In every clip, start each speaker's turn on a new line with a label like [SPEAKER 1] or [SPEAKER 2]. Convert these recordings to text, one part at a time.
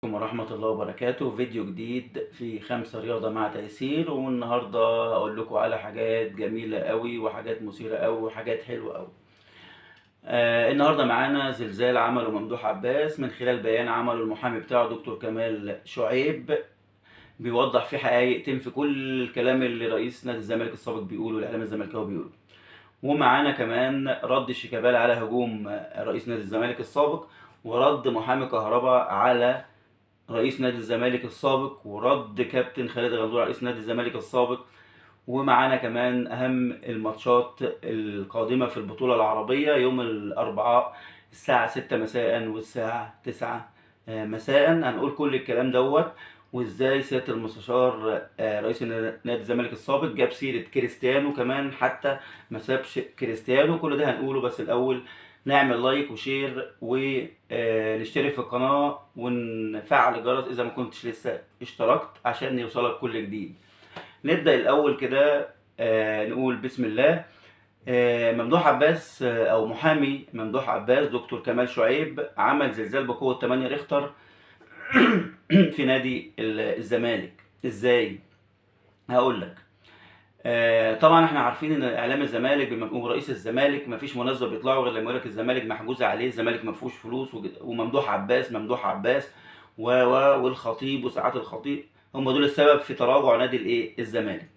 [SPEAKER 1] عليكم ورحمة الله وبركاته. فيديو جديد في 5 رياضة مع تيسير، والنهاردة هقول لكم على حاجات جميلة قوي وحاجات مثيرة قوي وحاجات حلوة قوي. النهاردة معانا زلزال عمله ممدوح عباس من خلال بيان عمله المحامي بتاعه دكتور كمال شعيب، بيوضح فيه حقائق تنفي كل الكلام اللي رئيس نادي الزمالك السابق بيقوله والإعلام الزملكاوي بيقوله. ومعانا كمان رد شيكابالا على هجوم رئيس نادي الزمالك السابق، ورد محامي كهربا على رئيس نادي الزمالك السابق، ورد كابتن خالد غندور رئيس نادي الزمالك السابق. ومعانا كمان اهم الماتشات القادمة في البطولة العربية يوم الاربعاء الساعة 6 مساء والساعة 9 مساء. هنقول كل الكلام دوت، وازاي سيادة المستشار رئيس نادي الزمالك السابق جاب سيرة كريستيانو كمان، حتى ما سابش كريستيانو. كل ده هنقوله، بس الاول نعمل لايك وشير ونشترك في القناة ونفعل الجرس إذا ما كنتش لسه اشتركت عشان يوصلك كل جديد. نبدأ الأول كده، نقول بسم الله. ممدوح عباس أو محامي ممدوح عباس دكتور كمال شعيب عمل زلزال بقوة 8 ريختر في نادي الزمالك. إزاي؟ هقول لك. طبعا احنا عارفين ان اعلام الزمالك ورئيس الزمالك مفيش مناسبه بيطلعوا غير لما يقول لك الزمالك محجوز عليه، الزمالك ما فيهوش فلوس، وممدوح عباس ممدوح عباس والخطيب وساعات الخطيب هم دول السبب في تراجع نادي الزمالك.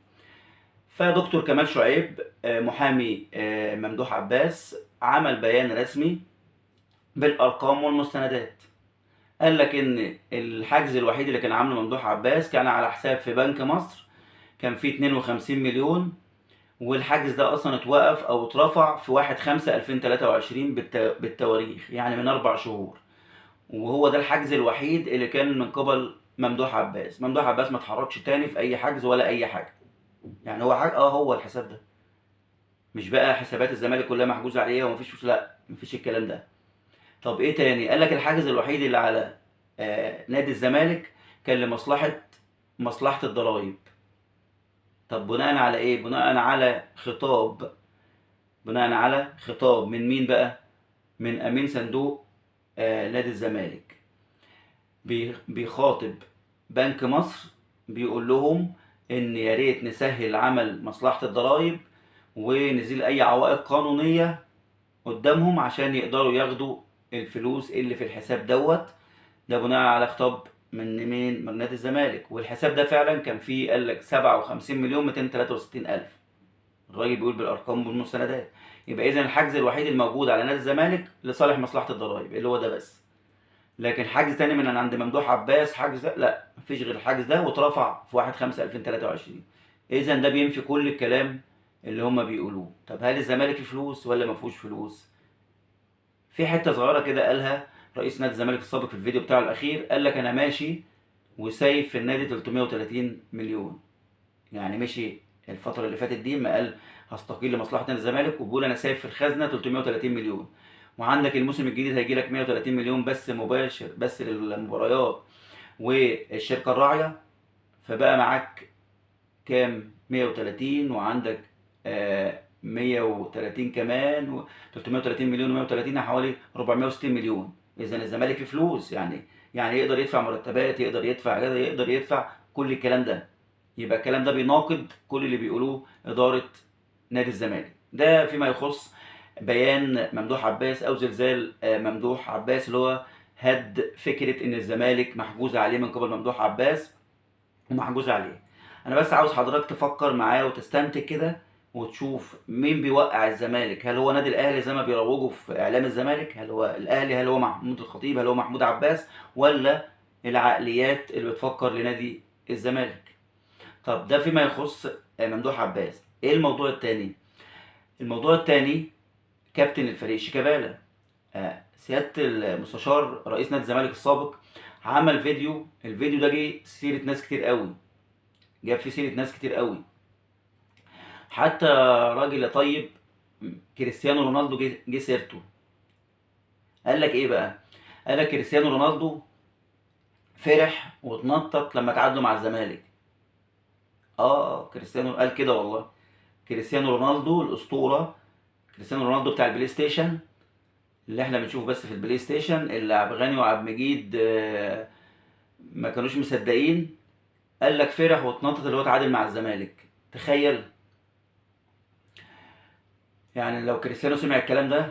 [SPEAKER 1] فدكتور كمال شعيب محامي ممدوح عباس عمل بيان رسمي بالارقام والمستندات. قال لك ان الحجز الوحيد اللي كان عامله ممدوح عباس كان على حساب في بنك مصر، كان فيه 52 مليون، والحجز ده اصلا اتوقف او اترفع في 1/5/2023 بالتواريخ، يعني من 4 شهور. وهو ده الحجز الوحيد اللي كان من قبل ممدوح عباس. ممدوح عباس ما اتحركش تاني في اي حجز ولا اي حاجه. يعني هو هو الحساب ده، مش بقى حسابات الزمالك كلها محجوزه عليه ومفيش فلوس، لا مفيش الكلام ده. طب ايه تاني؟ قال لك الحجز الوحيد اللي على نادي الزمالك كان مصلحه الضرايب. طب بناء على ايه؟ بناء على خطاب من مين بقى؟ من امين صندوق نادي الزمالك، بيخاطب بنك مصر، بيقول لهم ان يا ريت نسهل عمل مصلحة الضرائب ونزيل اي عوائق قانونية قدامهم عشان يقدروا ياخدوا الفلوس اللي في الحساب دوت. ده بناء على خطاب من مين؟ من نادي الزمالك. والحساب ده فعلا كان فيه، قال لك 57,263,000. الراجل بيقول بالارقام والمستندات. يبقى اذا الحجز الوحيد الموجود على نادي الزمالك لصالح مصلحه الضرائب اللي هو ده بس. لكن حجز تاني من عند ممدوح عباس، حجز ده لا، مفيش غير الحجز ده، واترفع في 1/5/2023. اذا ده بينفي كل الكلام اللي هم بيقولوه. طب هل الزمالك فيه فلوس ولا ما فيهوش فلوس؟ في حته صغيره كده قالها رئيس نادي الزمالك السابق في الفيديو بتاعه الاخير. قال لك انا ماشي وسايب في النادي 330 مليون. يعني مشي الفترة اللي فاتت دي، ما قال هستقيل لمصلحة نادي الزمالك، وبيقول انا سايب في الخزنة 330 مليون. وعندك الموسم الجديد هيجي لك 130 مليون بس مباشر بس للمباريات والشركة الراعية، فبقى معاك كام؟ 130، وعندك 130 كمان، و 330 مليون و130 حوالي 460 مليون. اذا الزمالك فيه فلوس، يعني يقدر يدفع مرتبات، يقدر يدفع كل الكلام ده. يبقى الكلام ده بيناقض كل اللي بيقولوه إدارة نادي الزمالك. ده فيما يخص بيان ممدوح عباس أو زلزال ممدوح عباس، اللي هو هد فكرة إن الزمالك محجوز عليه من قبل ممدوح عباس ومحجوز عليه. أنا بس عاوز حضرتك تفكر معايا وتستنتج كده وتشوف مين بيوقع الزمالك. هل هو نادي الأهلي زي ما بيروجوا في إعلام الزمالك؟ هل هو الأهلي؟ هل هو محمود الخطيب؟ هل هو محمود عباس؟ ولا العقليات اللي بتفكر لنادي الزمالك؟ طب ده فيما يخص ممدوح عباس. ايه الموضوع التاني؟ الموضوع التاني كابتن الفريق شيكابالا. سيادة المستشار رئيس نادي الزمالك السابق عمل فيديو. الفيديو ده جه سيرة ناس كتير قوي، جاب فيه سيرة ناس كتير قوي، حتى راجل طيب كريستيانو رونالدو جه سيرته. قال لك ايه بقى؟ قال لك كريستيانو رونالدو فرح واتنطط لما تعادلوا مع الزمالك. كريستيانو قال كده والله. كريستيانو رونالدو الاسطوره، كريستيانو رونالدو بتاع البلاي ستيشن اللي احنا بنشوفه بس في البلاي ستيشن، اللي عبد الغني وعبد المجيد ما كانوش مصدقين، قال لك فرح واتنطط اللي هو اتعادل مع الزمالك. تخيل، يعني لو كريستيانو سمع الكلام ده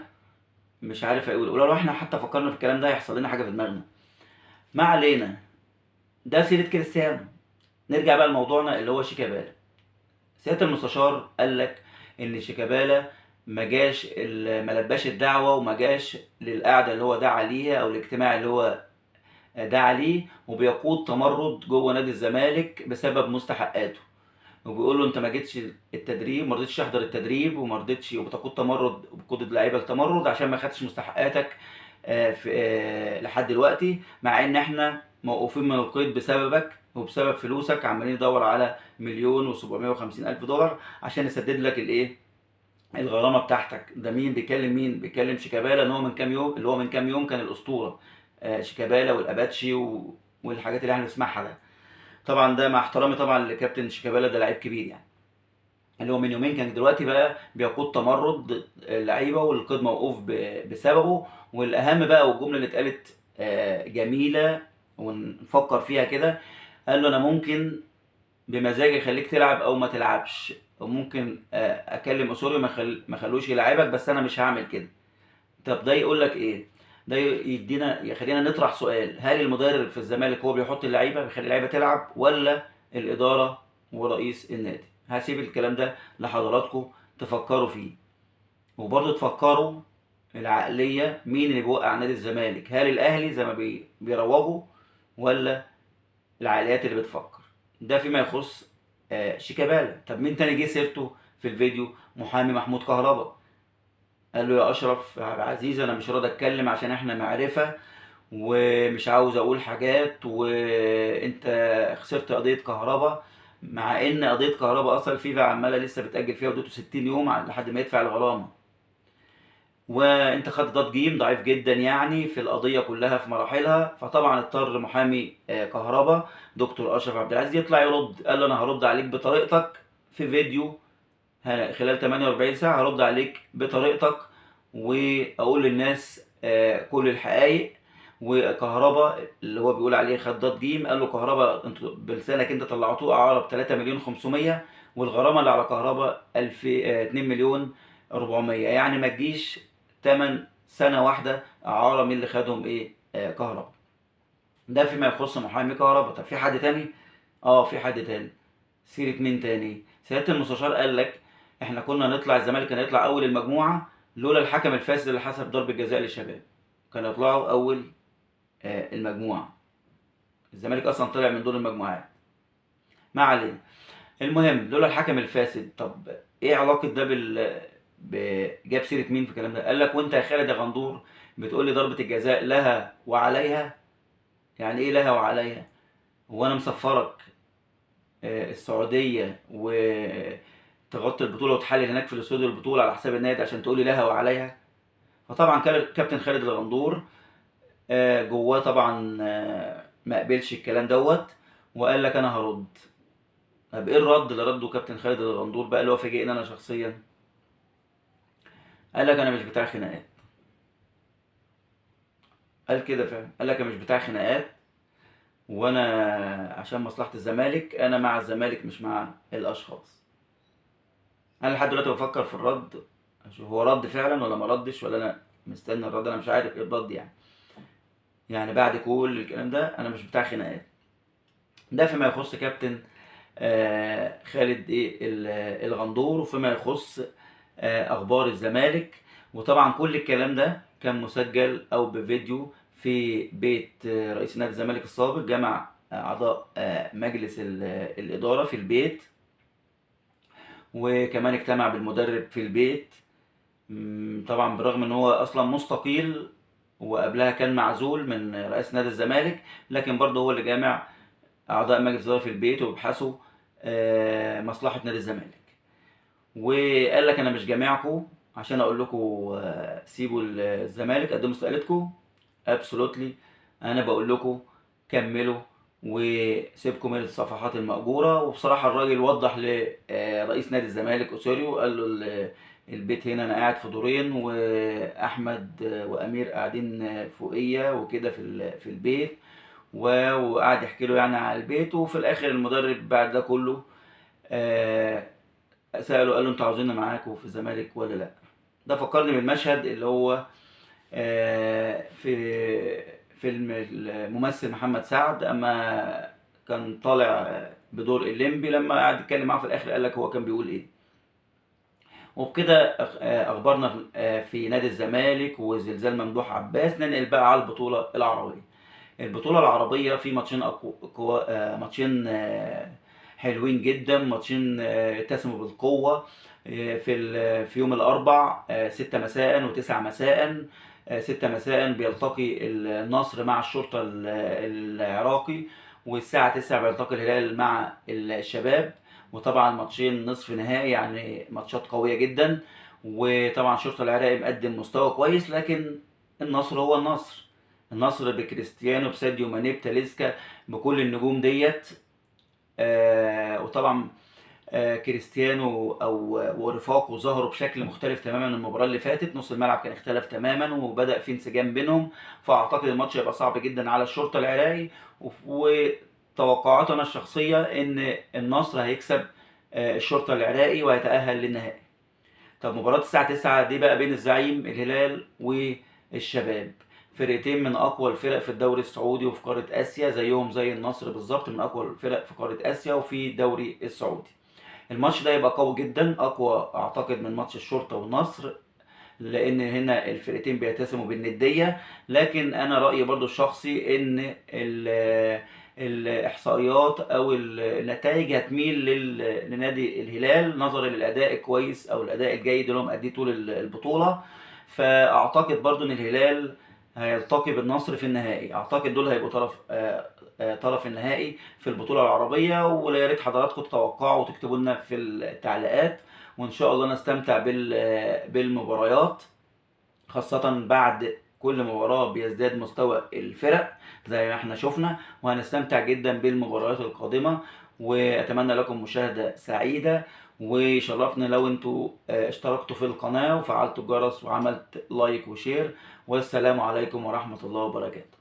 [SPEAKER 1] مش عارف اقول، ولو احنا حتى فكرنا في الكلام ده هيحصل لنا حاجه في دماغنا. ما علينا، ده سيره كريستيانو. نرجع بقى لموضوعنا اللي هو شيكابالا. سياده المستشار قال لك ان شيكابالا ما لباش الدعوه وما جاش للقعده اللي هو دعا ليها او الاجتماع اللي هو دعا ليه، وبيقود تمرد جوه نادي الزمالك بسبب مستحقاته. وبيقول له انت ما جيتش التدريب، ما رضيتش تحضر التدريب، وما رضيتش، وبتقود تمرد وبتقود اللعيبه التمرد عشان ما خدتش مستحقاتك لحد دلوقتي، مع ان احنا موقوفين من القيد بسببك وبسبب فلوسك، عمالين ندور على 1,750,000 دولار عشان نسدد لك الايه، الغرامه بتاعتك. ده مين بيكلم؟ مين بيكلم؟ شيكابالا، ان هو من كام يوم، اللي هو من كام يوم كان الاسطوره شيكابالا والاباتشي والحاجات اللي احنا بنسمعها ده. طبعا ده مع احترامي طبعا لكابتن شيكابالا، ده لعيب كبير يعني، اللي هو من يومين كان دلوقتي بقى بيقود تمرد اللعيبه والقيد موقوف بسببه. والاهم بقى، والجمله اللي اتقالت جميله ونفكر فيها كده، قال له انا ممكن بمزاجي اخليك تلعب او ما تلعبش، وممكن اكلم اسوريو ما خلوش يلعبك، بس انا مش هعمل كده. طب ده يقول لك ايه؟ ده يخلينا نطرح سؤال: هل المدرب في الزمالك هو بيحط اللعيبه، بيخلي اللعيبه تلعب، ولا الاداره ورئيس النادي؟ هسيب الكلام ده لحضراتكم تفكروا فيه، وبرضه تفكروا العقليه مين اللي بيوقع نادي الزمالك، هل الاهلي زي ما بيروجوا، ولا العقليات اللي بتفكر؟ ده فيما يخص شيكابالا. طب مين تاني جه سيرته في الفيديو؟ محامي محمود كهربا. قال له يا اشرف يا عبد العزيز، انا مش راضي اتكلم عشان احنا معرفه، ومش عاوز اقول حاجات، وانت خسرت قضيه كهربا، مع ان قضيه كهربا اصلا الفيفا عماله لسه بتاجل فيها ودته 60 يوم لحد ما يدفع الغرامه، وانت خدت ضاد جيم ضعيف جدا يعني في القضيه كلها في مراحلها. فطبعا اضطر محامي كهربا دكتور اشرف عبد العزيز يطلع يرد. قال له انا هرد عليك بطريقتك في فيديو خلال 48 ساعة، هرد عليك بطريقتك وأقول للناس كل الحقائق. وكهربا اللي هو بيقول عليه خدات جيم، قال له كهربا انتوا بلسانك انت طلعتوه اعاره ب 3,500,000، والغرامه اللي على كهربا 2,400,000، يعني ما تجيش تمن سنه واحده اعاره من اللي خدهم ايه كهربا. ده فيما يخص محامي كهربا. طب في حد تاني؟ اه في حد تاني. سيرة مين تاني؟ سيادة المستشار قال لك احنا كنا نطلع، الزمالك كان يطلع اول المجموعة لولا الحكم الفاسد اللي حسب ضربة جزاء للشباب، كان يطلعوا اول المجموعة. الزمالك اصلا طلع من دور المجموعات، ما علينا. المهم لولا الحكم الفاسد. طب ايه علاقة ده جاب سيرة مين في الكلام ده؟ قال لك وانت يا خالد يا غندور بتقول لي ضربة الجزاء لها وعليها؟ يعني ايه لها وعليها؟ هو انا مسفرك السعوديه وتغطي البطوله وتحلل هناك في الاستوديو البطوله على حساب النادي عشان تقولي لها وعليها؟ فطبعا كابتن خالد الغندور جواه طبعا ما قبلش الكلام دوت، وقال لك انا هرد. طب ايه الرد اللي رده كابتن خالد الغندور بقى اللي هو فاجئني انا شخصيا؟ قال لك انا مش بتاع خناقات. قال كده فعلا، قال لك انا مش بتاع خناقات، وانا عشان مصلحه الزمالك انا مع الزمالك مش مع الاشخاص. انا لحد دلوقتي بفكر في الرد، اشوف هو رد فعلا ولا ما ردش، ولا انا مستني الرد. انا مش عارف ايه الرد يعني بعد كل الكلام ده انا مش بتاع خناقات. ده فيما يخص كابتن خالد ايه الغندور، وفيما يخص اخبار الزمالك. وطبعا كل الكلام ده كان مسجل او بفيديو في بيت رئيس نادي الزمالك السابق، جمع اعضاء مجلس الاداره في البيت، وكمان اجتمع بالمدرب في البيت. طبعا بالرغم ان هو اصلا مستقيل وقبلها كان معزول من رئاسة نادي الزمالك، لكن برضه هو اللي جامع اعضاء مجلس الاداره في البيت وبيبحثوا مصلحه نادي الزمالك. وقال لك انا مش جامعكم عشان اقول لكم سيبوا الزمالك قدموا استقالتكم، ابسولوتلي انا بقول لكم كملوا وسيبكم من الصفحات المأجورة. وبصراحة الراجل وضح لرئيس نادي الزمالك أوسوريو، قال له البيت هنا أنا قاعد في دورين، وأحمد وأمير قاعدين فوقية وكده في البيت، وقعد يحكي له يعني على البيت. وفي الاخر المدرب بعد ده كله آه، سأله، قال له انتوا عاوزيننا معاكم في الزمالك ولا لا؟ ده فكرني بالمشهد اللي هو في فيلم الممثل محمد سعد اما كان طالع بدور الليمبي، لما قعد يتكلم معاه في الاخر قال لك هو كان بيقول ايه. وبكده اخبارنا في نادي الزمالك وزلزال ممدوح عباس. ننقل بقى على البطولة العربية. البطولة العربية في ماتشين ماتشين حلوين جدا، ماتشين اتسموا بالقوة. في يوم الأربع 6 مساء و9 مساء. 6 مساء بيلتقي النصر مع الشرطة العراقي، والساعة 9 بيلتقي الهلال مع الشباب. وطبعا ماتشين نصف نهائي، يعني ماتشات قوية جدا. وطبعا الشرطة العراقي مقدم مستوى كويس، لكن النصر هو النصر بكريستيانو، بساديو ماني، بتاليسكا، بكل النجوم ديت. وطبعا كريستيانو ورفاقه ظهروا بشكل مختلف تماما من المباراه اللي فاتت. نص الملعب كان اختلف تماما وبدا في انسجام بينهم. فاعتقد الماتش هيبقى صعب جدا على الشرطه العراقي. وتوقعاتي انا الشخصيه ان النصر هيكسب الشرطه العراقي وهيتاهل للنهائي. طب مباراة الساعة 9 دي بقى بين الزعيم الهلال والشباب، فرقتين من أقوى الفرق في الدوري السعودي وفي قارة آسيا، زيهم زي النصر بالظبط، من أقوى الفرق في قارة آسيا وفي الدوري السعودي. الماتش ده يبقى قوي جدا، أقوى أعتقد من ماتش الشرطة والنصر، لأن هنا الفرقتين بيتسموا بالندية. لكن أنا رأيي برضو الشخصي إن الإحصائيات أو النتائج هتميل لنادي الهلال، نظرا للأداء الكويس أو الأداء الجيد اللي هم أديه طول البطولة. فأعتقد برضو إن الهلال هيلتقي بالنصر في النهائي. أعتقد دول هيبقوا طرف النهائي في البطولة العربية. ويا ريت حضراتكم تتوقعوا وتكتبوا لنا في التعليقات، وإن شاء الله نستمتع بالمباريات، خاصة بعد كل مباراة بيزداد مستوى الفرق زي ما احنا شفنا. وهنستمتع جدا بالمباريات القادمة. وأتمنى لكم مشاهدة سعيدة. وشرفنا لو انتوا اشتركتوا في القناة وفعلتوا الجرس وعملت لايك وشير. والسلام عليكم ورحمة الله وبركاته.